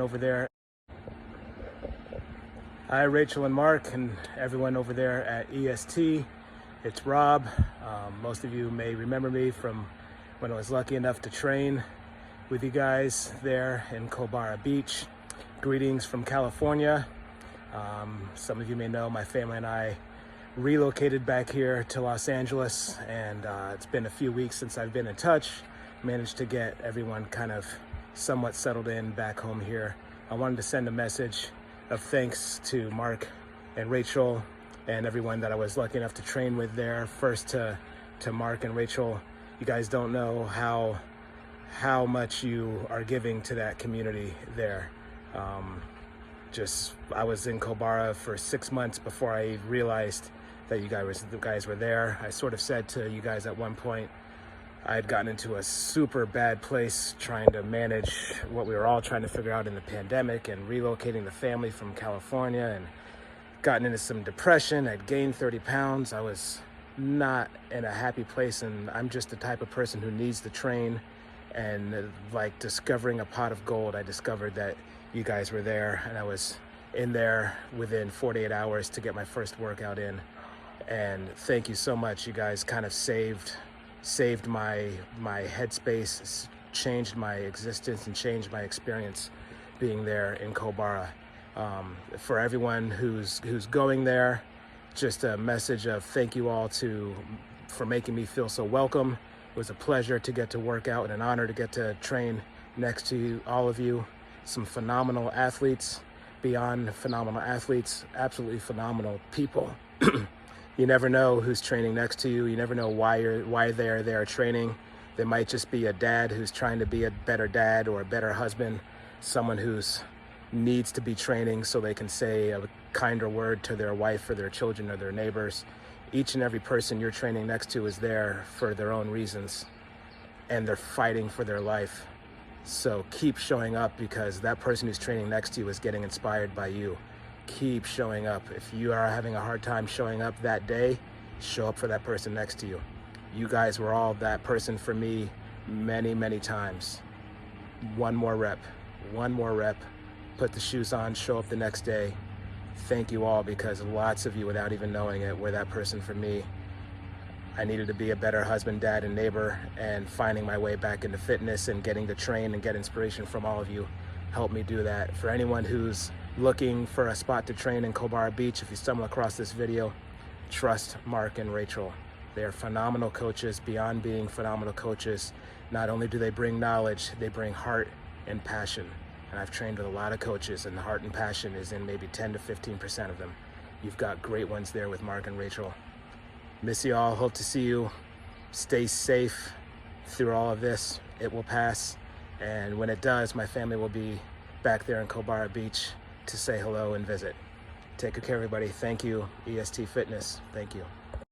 over there. Hi, Rachel and Mark, and everyone over there at EST. It's Rob. Most of you may remember me from when I was lucky enough to train with you guys there in Culebara Beach. Greetings from California. Some of you may know my family and I relocated back here to Los Angeles, and it's been a few weeks since I've been in touch. Managed to get everyone kind of somewhat settled in back home here. I wanted to send a message of thanks to Mark and Rachel and everyone that I was lucky enough to train with there. First to Mark and Rachel, you guys don't know how much you are giving to that community there. I was in Culebara for 6 months before I realized that you guys were there. I sort of said to you guys at one point, I had gotten into a super bad place trying to manage what we were all trying to figure out in the pandemic and relocating the family from California, and gotten into some depression. I'd gained 30 pounds. I was not in a happy place, and I'm just the type of person who needs to train. And like discovering a pot of gold, I discovered that you guys were there, and I was in there within 48 hours to get my first workout in. And thank you so much. You guys kind of saved my headspace, changed my existence, and changed my experience being there in Culebara. For everyone who's going there, just a message of thank you all for making me feel so welcome. It was a pleasure to get to work out and an honor to get to train next to all of you. Some phenomenal athletes, beyond phenomenal athletes, absolutely phenomenal people. You never know who's training next to you. You never know why they're there training. They might just be a dad who's trying to be a better dad or a better husband, someone who's needs to be training so they can say a kinder word to their wife or their children or their neighbors. Each and every person you're training next to is there for their own reasons, and they're fighting for their life. So keep showing up, because that person who's training next to you is getting inspired by you. Keep showing up. If you are having a hard time showing up that day, show up for that person next to you. You guys were all that person for me many, many times. One more rep, put the shoes on, show up the next day. Thank you all, because lots of you, without even knowing it, were that person for me. I needed to be a better husband, dad, and neighbor, and finding my way back into fitness and getting to train and get inspiration from all of you helped me do that. For anyone who's looking for a spot to train in Culebara Beach, if you stumble across this video, trust Mark and Rachel. They are phenomenal coaches. Beyond being phenomenal coaches, not only do they bring knowledge, they bring heart and passion. And I've trained with a lot of coaches, and the heart and passion is in maybe 10 to 15% of them. You've got great ones there with Mark and Rachel. Miss you all. Hope to see you. Stay safe through all of this. It will pass. And when it does, my family will be back there in Culebara Beach to say hello and visit. Take good care, everybody. Thank you, EST Fitness. Thank you.